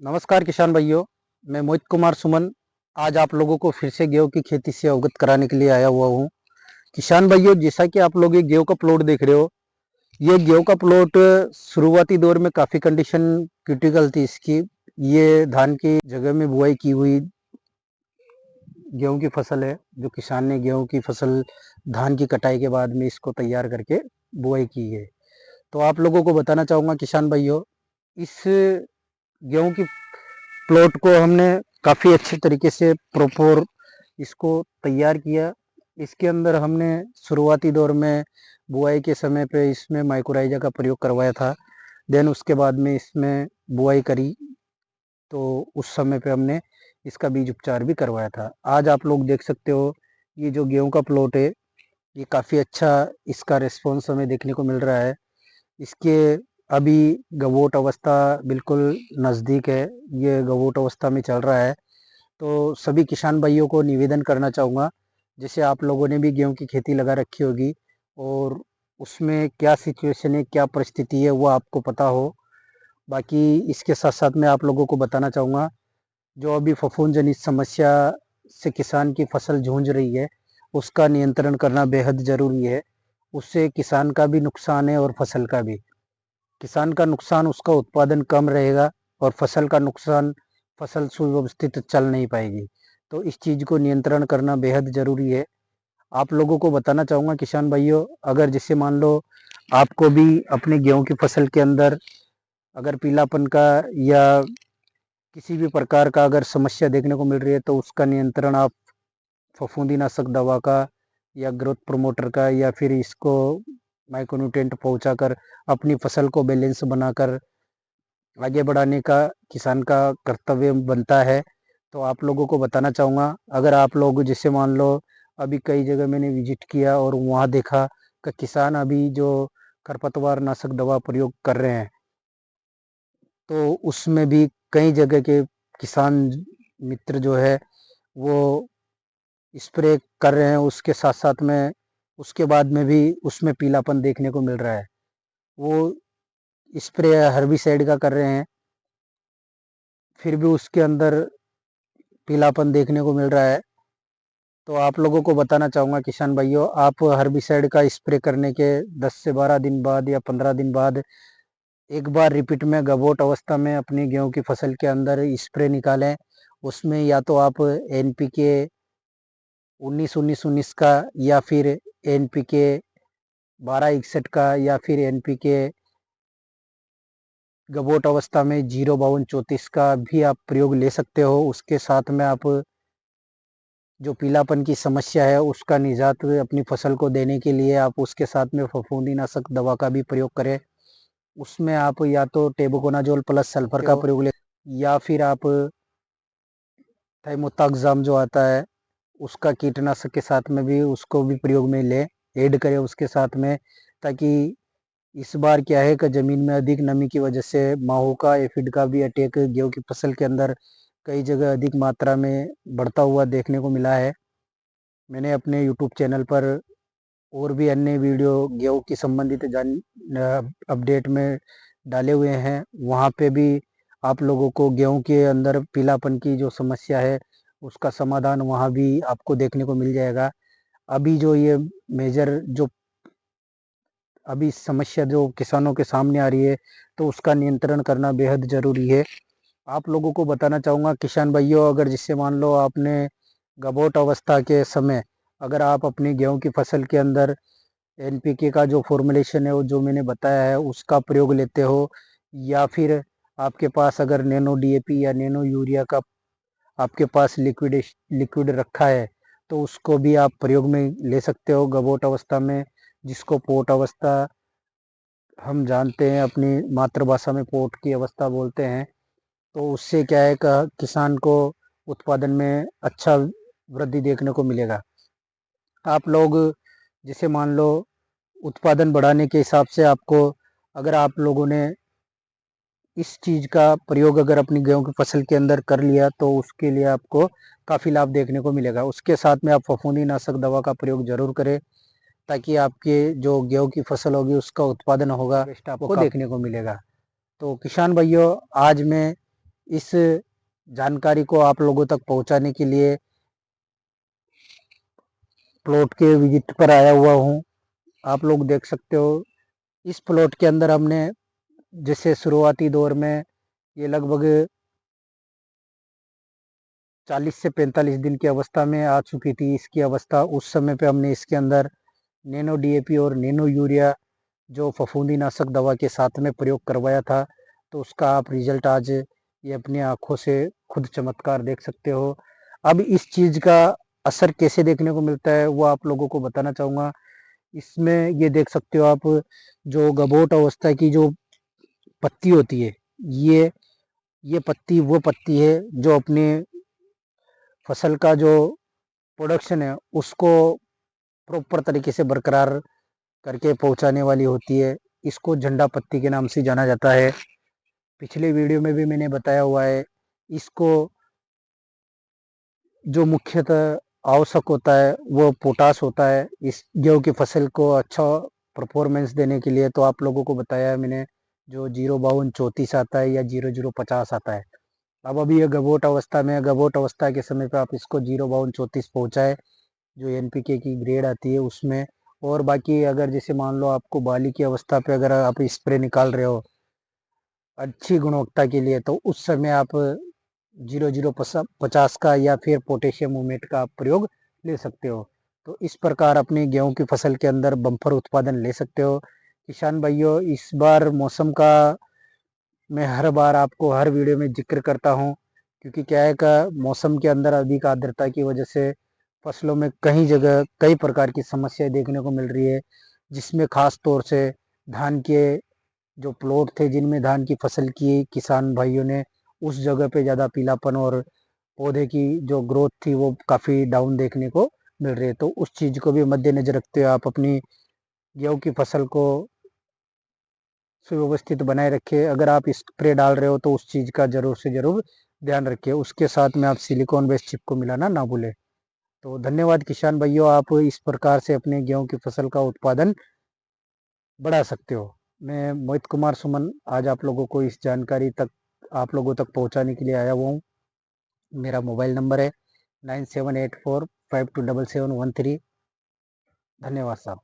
नमस्कार किसान भाइयों। मैं मोहित कुमार सुमन आज आप लोगों को फिर से गेहूं की खेती से अवगत कराने के लिए आया हुआ हूं। किसान भाइयों, जैसा कि आप लोग ये गेहूं का प्लॉट देख रहे हो, ये गेहूं का प्लॉट शुरुआती दौर में काफ़ी कंडीशन क्रिटिकल थी इसकी। ये धान की जगह में बुआई की हुई गेहूं की फसल है। जो किसान ने गेहूं की फसल धान की कटाई के बाद में इसको तैयार करके बुआई की है। तो आप लोगों को बताना चाहूँगा किसान भाइयों, इस गेहूं की प्लॉट को हमने काफ़ी अच्छे तरीके से प्रॉपर इसको तैयार किया। इसके अंदर हमने शुरुआती दौर में बुआई के समय पे इसमें माइक्रोराइजा का प्रयोग करवाया था। देन उसके बाद में इसमें बुआई करी तो उस समय पे हमने इसका बीज उपचार भी करवाया था। आज आप लोग देख सकते हो, ये जो गेहूं का प्लॉट है, ये काफ़ी अच्छा इसका रिस्पॉन्स हमें देखने को मिल रहा है। इसके अभी गवोट अवस्था बिल्कुल नज़दीक है, ये गवोट अवस्था में चल रहा है। तो सभी किसान भाइयों को निवेदन करना चाहूँगा, जैसे आप लोगों ने भी गेहूं की खेती लगा रखी होगी और उसमें क्या सिचुएशन है, क्या परिस्थिति है, वो आपको पता हो। बाकी इसके साथ साथ मैं आप लोगों को बताना चाहूँगा, जो अभी फफूंद जनित समस्या से किसान की फसल जूझ रही है, उसका नियंत्रण करना बेहद ज़रूरी है। उससे किसान का भी नुकसान है और फसल का भी। किसान का नुकसान, उसका उत्पादन कम रहेगा और फसल का नुकसान, फसल सुव्यवस्थित चल नहीं पाएगी। तो इस चीज़ को नियंत्रण करना बेहद ज़रूरी है। आप लोगों को बताना चाहूँगा किसान भाइयों, अगर जैसे मान लो आपको भी अपने गेहूं की फसल के अंदर अगर पीलापन का या किसी भी प्रकार का अगर समस्या देखने को मिल रही है, तो उसका नियंत्रण आप फफूंदीनाशक दवा का या ग्रोथ प्रमोटर का या फिर इसको माइक्रोन्यूट्रिएंट पहुंचाकर अपनी फसल को बैलेंस बनाकर आगे बढ़ाने का किसान का कर्तव्य बनता है। तो आप लोगों को बताना चाहूँगा, अगर आप लोग जैसे मान लो अभी कई जगह मैंने विजिट किया और वहाँ देखा कि किसान अभी जो खरपतवार नाशक दवा प्रयोग कर रहे हैं, तो उसमें भी कई जगह के किसान मित्र जो है वो स्प्रे कर रहे हैं। उसके साथ साथ में उसके बाद में भी उसमें पीलापन देखने को मिल रहा है। वो स्प्रे हर्बिसाइड का कर रहे हैं, फिर भी उसके अंदर पीलापन देखने को मिल रहा है। तो आप लोगों को बताना चाहूँगा किसान भाइयों, आप हर्बिसाइड का स्प्रे करने के 10 से 12 दिन बाद या 15 दिन बाद एक बार रिपीट में गबोट अवस्था में अपनी गेहूं की फसल के अंदर स्प्रे निकालें। उसमें या तो आप एनपीके 19-19-19 का या फिर एनपीके 12-61 का या फिर एनपीके गबोट अवस्था में 0-52-34 का भी आप प्रयोग ले सकते हो। उसके साथ में आप जो पीलापन की समस्या है उसका निजात अपनी फसल को देने के लिए आप उसके साथ में फफूंदीनाशक दवा का भी प्रयोग करें। उसमें आप या तो टेबुकोनाजोल प्लस सल्फर का प्रयोग ले, या फिर आप थाइमोथाक्साम जो आता है उसका कीटनाशक के साथ में भी उसको भी प्रयोग में ले ऐड करें उसके साथ में। ताकि इस बार क्या है कि ज़मीन में अधिक नमी की वजह से माहो का एफिड का भी अटैक गेहूं की फसल के अंदर कई जगह अधिक मात्रा में बढ़ता हुआ देखने को मिला है। मैंने अपने यूट्यूब चैनल पर और भी अन्य वीडियो गेहूं की संबंधित अपडेट में डाले हुए हैं। वहाँ पे भी आप लोगों को गेहूं के अंदर पीलापन की जो समस्या है उसका समाधान वहाँ भी आपको देखने को मिल जाएगा। अभी जो ये मेजर जो अभी समस्या जो किसानों के सामने आ रही है, तो उसका नियंत्रण करना बेहद ज़रूरी है। आप लोगों को बताना चाहूँगा किसान भाइयों, अगर जिससे मान लो आपने गबोट अवस्था के समय अगर आप अपनी गेहूं की फसल के अंदर एनपीके का जो फॉर्मुलेशन है वो जो मैंने बताया है उसका प्रयोग लेते हो, या फिर आपके पास अगर नैनो डीएपी या नैनो यूरिया का आपके पास लिक्विड रखा है, तो उसको भी आप प्रयोग में ले सकते हो गबोट अवस्था में, जिसको पोट अवस्था हम जानते हैं, अपनी मातृभाषा में पोट की अवस्था बोलते हैं। तो उससे क्या है कि किसान को उत्पादन में अच्छा वृद्धि देखने को मिलेगा। आप लोग जैसे मान लो उत्पादन बढ़ाने के हिसाब से आपको, अगर आप लोगों ने इस चीज़ का प्रयोग अगर अपनी गेहूं की फसल के अंदर कर लिया, तो उसके लिए आपको काफ़ी लाभ देखने को मिलेगा। उसके साथ में आप फफूंदीनाशक दवा का प्रयोग जरूर करें, ताकि आपके जो गेहूं की फसल होगी उसका उत्पादन होगा, बेस्ट आपको देखने को मिलेगा। तो किसान भाइयों, आज मैं इस जानकारी को आप लोगों तक पहुंचाने के लिए प्लॉट के विजिट पर आया हुआ हूं। आप लोग देख सकते हो इस प्लॉट के अंदर हमने जैसे शुरुआती दौर में ये लगभग 40 से 45 दिन की अवस्था में आ चुकी थी इसकी अवस्था। उस समय पे हमने इसके अंदर नैनो डीएपी और नैनो यूरिया जो फफूंदीनाशक दवा के साथ में प्रयोग करवाया था, तो उसका आप रिजल्ट आज ये अपनी आंखों से खुद चमत्कार देख सकते हो। अब इस चीज का असर कैसे देखने को मिलता है वो आप लोगों को बताना चाहूंगा। इसमें ये देख सकते हो आप, जो गबोट अवस्था की जो पत्ती होती है, ये पत्ती वो पत्ती है जो अपने फसल का जो प्रोडक्शन है उसको प्रॉपर तरीके से बरकरार करके पहुंचाने वाली होती है। इसको झंडा पत्ती के नाम से जाना जाता है। पिछले वीडियो में भी मैंने बताया हुआ है। इसको जो मुख्यतः आवश्यक होता है वो पोटास होता है इस गेहूं की फसल को अच्छा परफॉर्मेंस देने के लिए। तो आप लोगों को बताया है मैंने, जो 05234 आता है या 0050 आता है। अब अभी ये गबोट अवस्था में है, गबोट अवस्था के समय पे आप इसको 05234 पहुँचाए जो एनपीके की ग्रेड आती है उसमें। और बाकी अगर जैसे मान लो आपको बाली की अवस्था पे अगर आप स्प्रे निकाल रहे हो अच्छी गुणवत्ता के लिए, तो उस समय आप 0050 का या फिर पोटेशियम मूमेट का आप प्रयोग ले सकते हो। तो इस प्रकार अपनी गेहूं की फसल के अंदर बम्पर उत्पादन ले सकते हो। किसान भाइयों, इस बार मौसम का मैं हर बार आपको हर वीडियो में जिक्र करता हूँ, क्योंकि क्या है का मौसम के अंदर अधिक आर्द्रता की वजह से फसलों में कई जगह कई प्रकार की समस्याएं देखने को मिल रही है, जिसमें खास तौर से धान के जो प्लॉट थे जिनमें धान की फसल की किसान भाइयों ने, उस जगह पे ज़्यादा पीलापन और पौधे की जो ग्रोथ थी वो काफ़ी डाउन देखने को मिल रही है। तो उस चीज़ को भी मद्देनजर रखते हुए आप अपनी गेहूं की फसल को सुव्यवस्थित बनाए रखें। अगर आप स्प्रे डाल रहे हो तो उस चीज़ का ज़रूर से ज़रूर ध्यान रखें। उसके साथ में आप सिलिकॉन बेस्ड चिप को मिलाना ना भूलें। तो धन्यवाद किसान भाइयों, आप इस प्रकार से अपने गेहूं की फसल का उत्पादन बढ़ा सकते हो। मैं मोहित कुमार सुमन आज आप लोगों को इस जानकारी तक आप लोगों तक पहुंचाने के लिए आया हुआ हूँ। मेरा मोबाइल नंबर है 9784527713। धन्यवाद साहब।